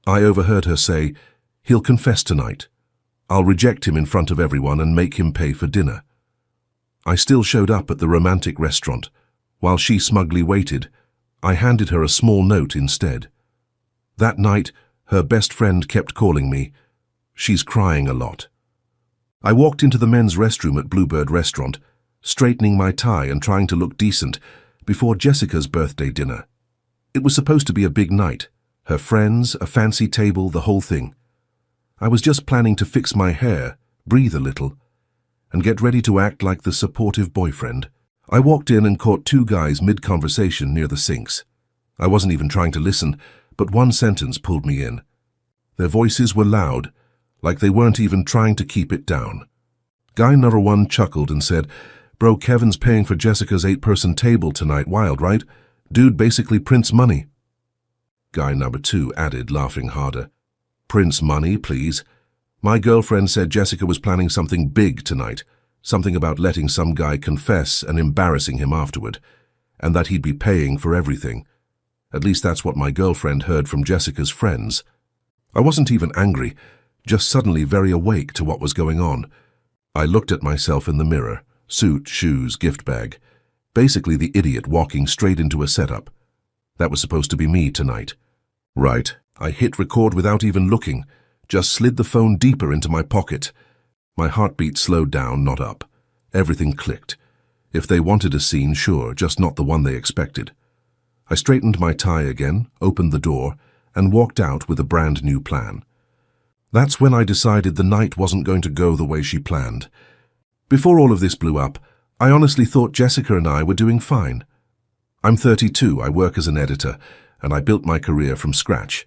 I overheard her say, "He'll confess tonight. I'll reject him in front of everyone and make him pay for dinner." I still showed up at the romantic restaurant. While she smugly waited, I handed her a small note instead. That night, her best friend kept calling me. "She's crying a lot." I walked into the men's restroom at Bluebird Restaurant, straightening my tie and trying to look decent before Jessica's birthday dinner. It was supposed to be a big night. Her friends, a fancy table, the whole thing. I was just planning to fix my hair, breathe a little, and get ready to act like the supportive boyfriend. I walked in and caught two guys mid-conversation near the sinks. I wasn't even trying to listen, but one sentence pulled me in. Their voices were loud, like they weren't even trying to keep it down. Guy number one chuckled and said, "Bro, Kevin's paying for Jessica's 8-person table tonight, wild, right? Dude basically prints money." Guy number two added, laughing harder, "Prints money, please. My girlfriend said Jessica was planning something big tonight, something about letting some guy confess and embarrassing him afterward, and that he'd be paying for everything. At least that's what my girlfriend heard from Jessica's friends." I wasn't even angry, just suddenly very awake to what was going on. I looked at myself in the mirror, suit, shoes, gift bag, basically the idiot walking straight into a setup. That was supposed to be me tonight. Right, I hit record without even looking, just slid the phone deeper into my pocket. My heartbeat slowed down, not up. Everything clicked. If they wanted a scene, sure, just not the one they expected. I straightened my tie again, opened the door, and walked out with a brand new plan. That's when I decided the night wasn't going to go the way she planned. Before all of this blew up, I honestly thought Jessica and I were doing fine. I'm 32, I work as an editor, and I built my career from scratch.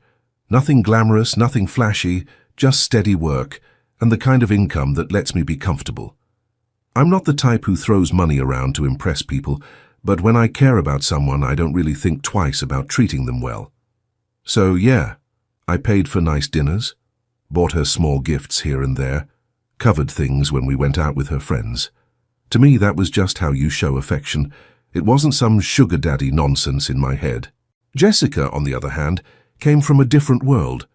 Nothing glamorous, nothing flashy, just steady work, and the kind of income that lets me be comfortable. I'm not the type who throws money around to impress people, but when I care about someone, I don't really think twice about treating them well. So yeah, I paid for nice dinners, bought her small gifts here and there, covered things when we went out with her friends. To me, that was just how you show affection. It wasn't some sugar daddy nonsense in my head. Jessica, on the other hand, came from a different world,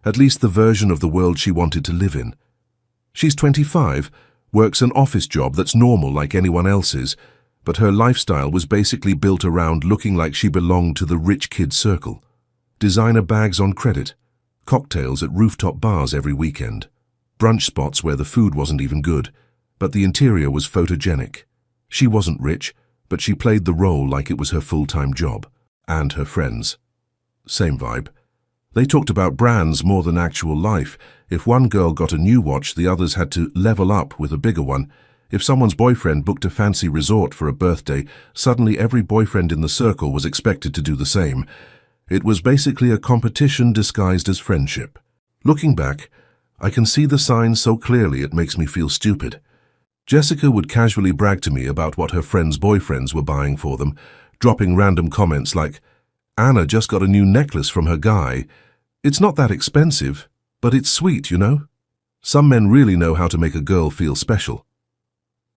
at least the version of the world she wanted to live in. She's 25, works an office job that's normal like anyone else's, but her lifestyle was basically built around looking like she belonged to the rich kid circle. Designer bags on credit, cocktails at rooftop bars every weekend, brunch spots where the food wasn't even good, but the interior was photogenic. She wasn't rich, but she played the role like it was her full-time job. And her friends. Same vibe. They talked about brands more than actual life. If one girl got a new watch, the others had to level up with a bigger one. If someone's boyfriend booked a fancy resort for a birthday, suddenly every boyfriend in the circle was expected to do the same. It was basically a competition disguised as friendship. Looking back, I can see the signs so clearly it makes me feel stupid. Jessica would casually brag to me about what her friends' boyfriends were buying for them, dropping random comments like, "Anna just got a new necklace from her guy. It's not that expensive, but it's sweet, you know?" Some men really know how to make a girl feel special.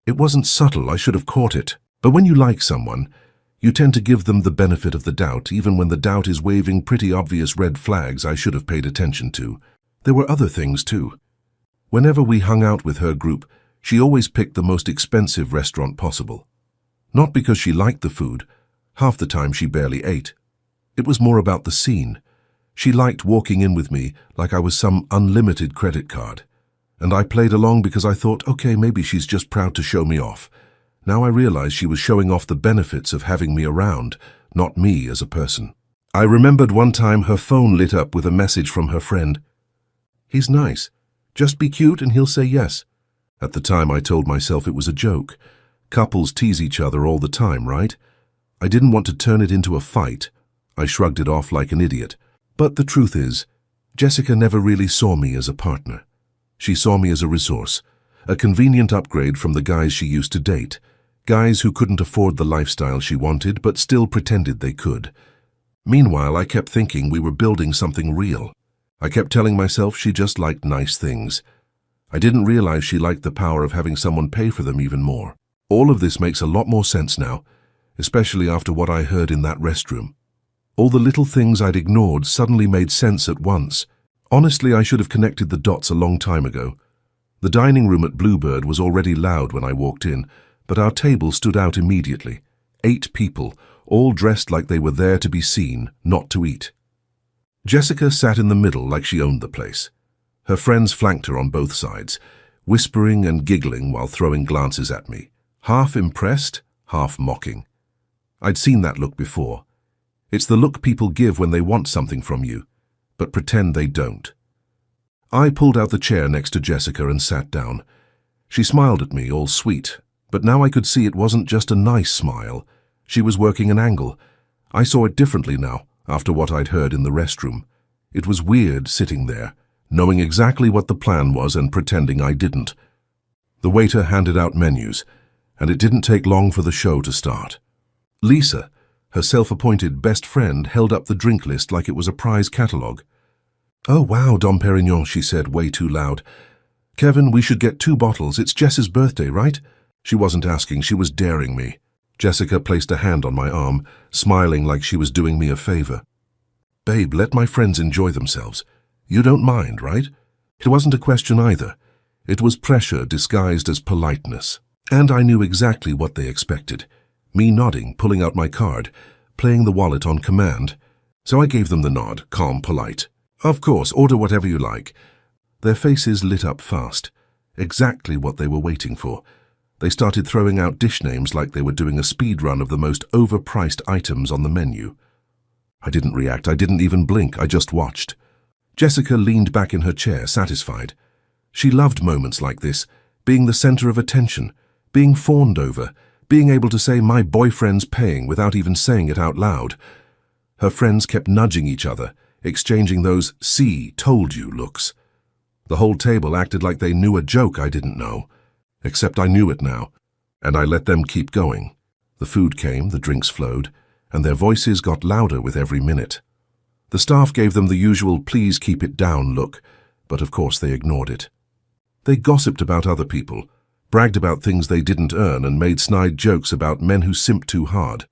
It wasn't subtle, I should have caught it. But when you like someone, you tend to give them the benefit of the doubt, even when the doubt is waving pretty obvious red flags I should have paid attention to. There were other things too. Whenever we hung out with her group, she always picked the most expensive restaurant possible. Not because she liked the food. Half the time she barely ate. It was more about the scene. She liked walking in with me like I was some unlimited credit card. And I played along because I thought, okay, maybe she's just proud to show me off. Now I realized she was showing off the benefits of having me around, not me as a person. I remembered one time her phone lit up with a message from her friend. "He's nice. Just be cute and he'll say yes." At the time I told myself it was a joke. Couples tease each other all the time, right? I didn't want to turn it into a fight. I shrugged it off like an idiot. But the truth is, Jessica never really saw me as a partner. She saw me as a resource, a convenient upgrade from the guys she used to date, guys who couldn't afford the lifestyle she wanted but still pretended they could. Meanwhile, I kept thinking we were building something real. I kept telling myself she just liked nice things. I didn't realize she liked the power of having someone pay for them even more. All of this makes a lot more sense now, especially after what I heard in that restroom. All the little things I'd ignored suddenly made sense at once. Honestly, I should have connected the dots a long time ago. The dining room at Bluebird was already loud when I walked in, but our table stood out immediately. 8 people, all dressed like they were there to be seen, not to eat. Jessica sat in the middle like she owned the place. Her friends flanked her on both sides, whispering and giggling while throwing glances at me, half impressed, half mocking. I'd seen that look before. It's the look people give when they want something from you, but pretend they don't. I pulled out the chair next to Jessica and sat down. She smiled at me, all sweet, but now I could see it wasn't just a nice smile. She was working an angle. I saw it differently now, after what I'd heard in the restroom. It was weird sitting there, knowing exactly what the plan was and pretending I didn't. The waiter handed out menus, and it didn't take long for the show to start. Lisa, her self-appointed best friend, held up the drink list like it was a prize catalogue. "Oh wow, Dom Perignon," she said way too loud. "Kevin, we should get 2 bottles. It's Jess's birthday, right?" She wasn't asking, she was daring me. Jessica placed a hand on my arm, smiling like she was doing me a favor. "Babe, let my friends enjoy themselves. You don't mind, right?" It wasn't a question either. It was pressure disguised as politeness. And I knew exactly what they expected. Me nodding, pulling out my card, playing the wallet on command. So I gave them the nod, calm, polite. "Of course, order whatever you like." Their faces lit up fast. Exactly what they were waiting for. They started throwing out dish names like they were doing a speed run of the most overpriced items on the menu. I didn't react, I didn't even blink, I just watched. Jessica leaned back in her chair, satisfied. She loved moments like this, being the center of attention, being fawned over, being able to say my boyfriend's paying without even saying it out loud. Her friends kept nudging each other, exchanging those "see, told you" looks. The whole table acted like they knew a joke I didn't know. Except I knew it now, and I let them keep going. The food came, the drinks flowed, and their voices got louder with every minute. The staff gave them the usual "please keep it down" look, but of course they ignored it. They gossiped about other people, bragged about things they didn't earn, and made snide jokes about men who simped too hard.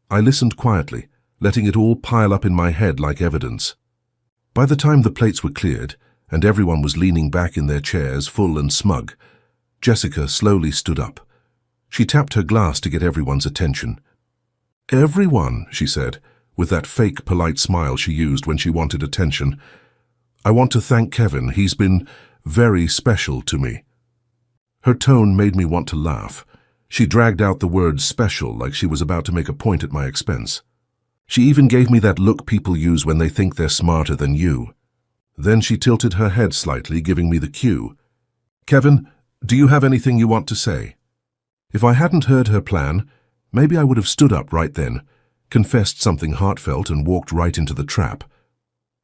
I listened quietly, letting it all pile up in my head like evidence. By the time the plates were cleared, and everyone was leaning back in their chairs, full and smug, Jessica slowly stood up. She tapped her glass to get everyone's attention. "Everyone," she said, with that fake polite smile she used when she wanted attention. "I want to thank Kevin. He's been very special to me." Her tone made me want to laugh. She dragged out the word "special" like she was about to make a point at my expense. She even gave me that look people use when they think they're smarter than you. Then she tilted her head slightly, giving me the cue. "Kevin, do you have anything you want to say?" If I hadn't heard her plan, maybe I would have stood up right then, confessed something heartfelt and walked right into the trap.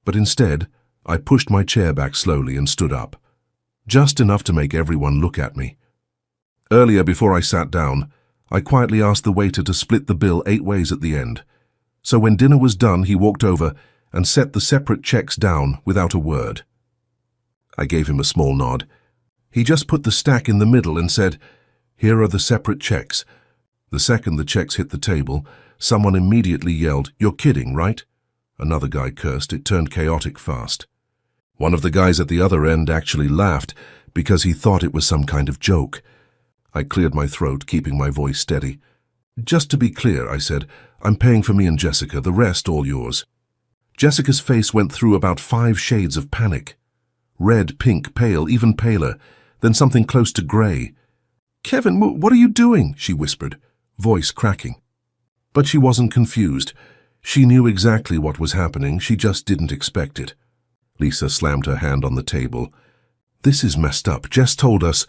But instead, I pushed my chair back slowly and stood up. Just enough to make everyone look at me. Earlier, before I sat down, I quietly asked the waiter to split the bill 8 ways at the end. So when dinner was done, he walked over and set the separate checks down without a word. I gave him a small nod. He just put the stack in the middle and said, "Here are the separate checks." The second the checks hit the table, someone immediately yelled, "You're kidding, right?" Another guy cursed. It turned chaotic fast. One of the guys at the other end actually laughed because he thought it was some kind of joke. I cleared my throat, keeping my voice steady. "Just to be clear," I said, "I'm paying for me and Jessica, the rest all yours." Jessica's face went through about 5 shades of panic. Red, pink, pale, even paler, then something close to grey. "Kevin, what are you doing?" she whispered, voice cracking. But she wasn't confused. She knew exactly what was happening, she just didn't expect it. Lisa slammed her hand on the table. "This is messed up. Jess told us."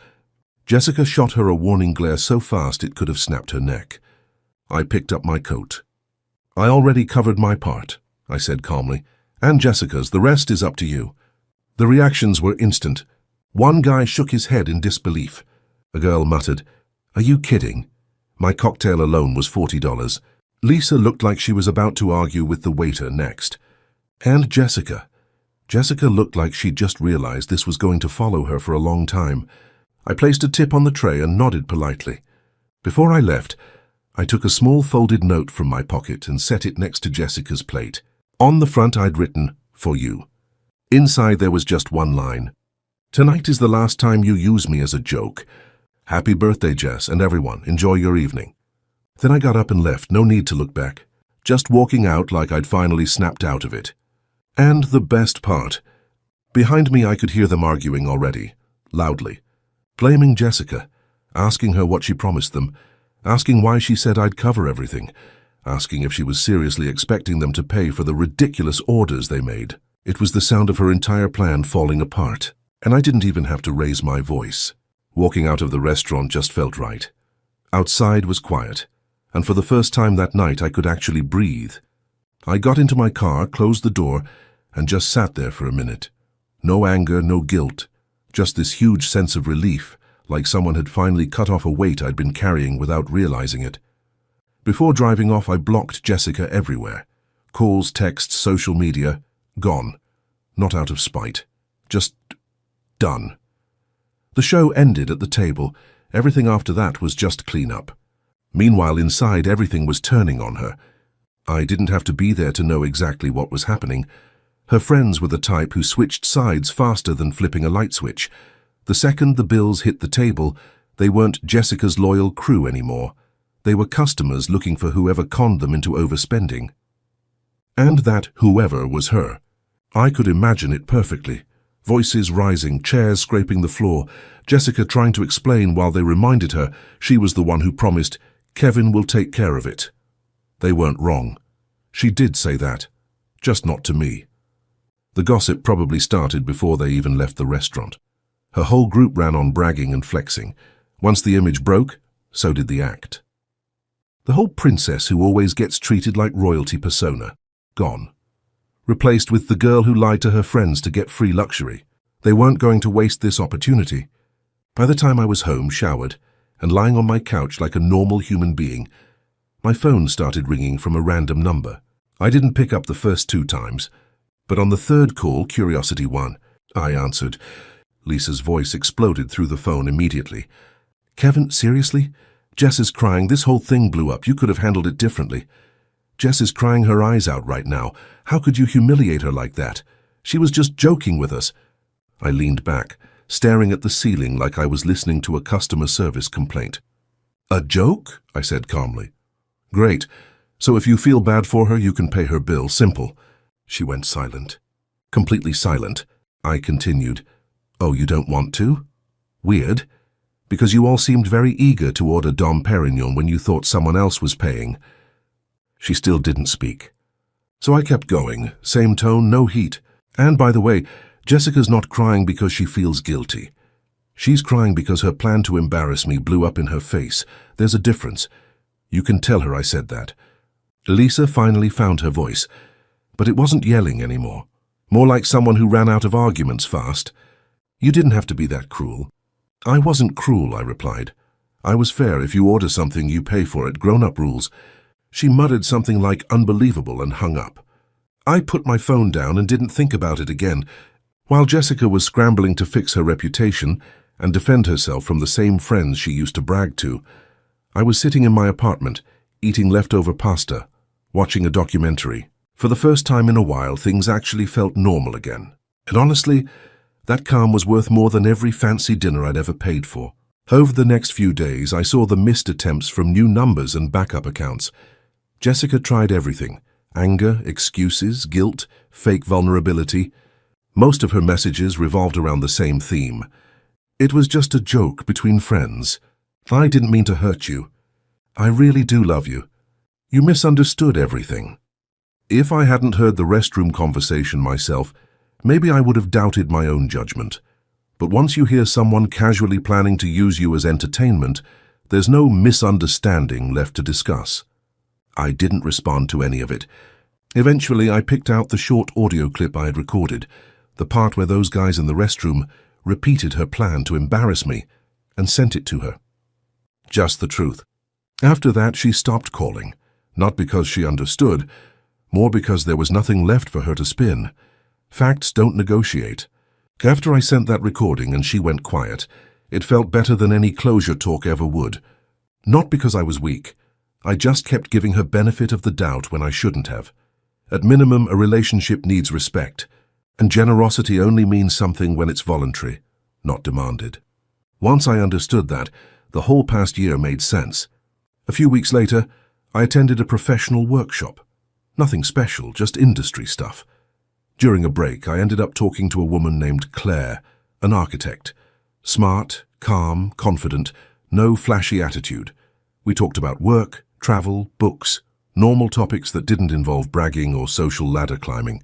Jessica shot her a warning glare so fast it could have snapped her neck. I picked up my coat. "I already covered my part," I said calmly, "and Jessica's. The rest is up to you." The reactions were instant. One guy shook his head in disbelief. A girl muttered, "Are you kidding?" My cocktail alone was $40. Lisa looked like she was about to argue with the waiter next. And Jessica. Jessica looked like she'd just realized this was going to follow her for a long time. I placed a tip on the tray and nodded politely. Before I left, I took a small folded note from my pocket and set it next to Jessica's plate. On the front I'd written, "For you." Inside there was just one line. "Tonight is the last time you use me as a joke. Happy birthday, Jess, and everyone. Enjoy your evening." Then I got up and left, no need to look back. Just walking out like I'd finally snapped out of it. And the best part, behind me I could hear them arguing already, loudly, blaming Jessica, asking her what she promised them, asking why she said I'd cover everything, asking if she was seriously expecting them to pay for the ridiculous orders they made. It was the sound of her entire plan falling apart, and I didn't even have to raise my voice. Walking out of the restaurant just felt right. Outside was quiet, and for the first time that night I could actually breathe. I got into my car, closed the door, and just sat there for a minute. No anger, no guilt, just this huge sense of relief, like someone had finally cut off a weight I'd been carrying without realizing it. Before driving off, I blocked Jessica everywhere. Calls, texts, social media, gone. Not out of spite. Just done. The show ended at the table. Everything after that was just cleanup. Meanwhile, inside, everything was turning on her. I didn't have to be there to know exactly what was happening. Her friends were the type who switched sides faster than flipping a light switch. The second the bills hit the table, they weren't Jessica's loyal crew anymore. They were customers looking for whoever conned them into overspending. And that whoever was her. I could imagine it perfectly. Voices rising, chairs scraping the floor, Jessica trying to explain while they reminded her she was the one who promised, "Kevin will take care of it." They weren't wrong. She did say that, just not to me. The gossip probably started before they even left the restaurant. Her whole group ran on bragging and flexing. Once the image broke, so did the act. The whole princess who always gets treated like royalty persona, gone. Replaced with the girl who lied to her friends to get free luxury. They weren't going to waste this opportunity. By the time I was home, showered, and lying on my couch like a normal human being, my phone started ringing from a random number. I didn't pick up the first 2 times, but on the third call, curiosity won. I answered. Lisa's voice exploded through the phone immediately. "Kevin, seriously? Jess is crying. This whole thing blew up. You could have handled it differently. Jess is crying her eyes out right now. How could you humiliate her like that? She was just joking with us." I leaned back, staring at the ceiling like I was listening to a customer service complaint. "A joke?" I said calmly. "Great. So if you feel bad for her, you can pay her bill. Simple." She went silent. Completely silent. I continued. "Oh, you don't want to? Weird. Because you all seemed very eager to order Dom Perignon when you thought someone else was paying." She still didn't speak. So I kept going. Same tone, no heat. And by the way, Jessica's not crying because she feels guilty. She's crying because her plan to embarrass me blew up in her face. There's a difference. You can tell her I said that. Lisa finally found her voice, but it wasn't yelling anymore. More like someone who ran out of arguments fast. "You didn't have to be that cruel." "I wasn't cruel," I replied. "I was fair. If you order something, you pay for it. Grown-up rules." She muttered something like unbelievable and hung up. I put my phone down and didn't think about it again. While Jessica was scrambling to fix her reputation and defend herself from the same friends she used to brag to, I was sitting in my apartment, eating leftover pasta, watching a documentary. For the first time in a while, things actually felt normal again. And honestly, that calm was worth more than every fancy dinner I'd ever paid for. Over the next few days, I saw the missed attempts from new numbers and backup accounts. Jessica tried everything: anger, excuses, guilt, fake vulnerability. Most of her messages revolved around the same theme. It was just a joke between friends. I didn't mean to hurt you. I really do love you. You misunderstood everything. If I hadn't heard the restroom conversation myself, maybe I would have doubted my own judgment. But once you hear someone casually planning to use you as entertainment, there's no misunderstanding left to discuss. I didn't respond to any of it. Eventually, I picked out the short audio clip I had recorded, the part where those guys in the restroom repeated her plan to embarrass me, and sent it to her. Just the truth. After that, she stopped calling, not because she understood, more because there was nothing left for her to spin. Facts don't negotiate. After I sent that recording and she went quiet, it felt better than any closure talk ever would. Not because I was weak. I just kept giving her benefit of the doubt when I shouldn't have. At minimum, a relationship needs respect, and generosity only means something when it's voluntary, not demanded. Once I understood that, the whole past year made sense. A few weeks later, I attended a professional workshop. Nothing special, just industry stuff. During a break, I ended up talking to a woman named Claire, an architect. Smart, calm, confident, no flashy attitude. We talked about work, travel, books, normal topics that didn't involve bragging or social ladder climbing.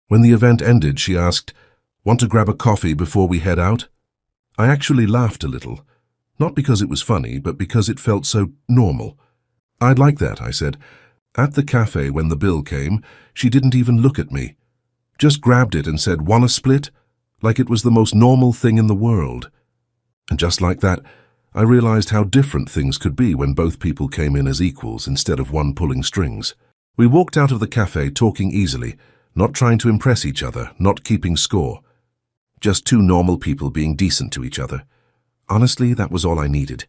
When the event ended, she asked, "Want to grab a coffee before we head out?" I actually laughed a little. Not because it was funny, but because it felt so normal. "I'd like that," I said. At the cafe, when the bill came, she didn't even look at me. Just grabbed it and said, "Want a split?" Like it was the most normal thing in the world. And just like that, I realized how different things could be when both people came in as equals instead of one pulling strings. We walked out of the cafe talking easily, not trying to impress each other, not keeping score. Just two normal people being decent to each other. Honestly, that was all I needed.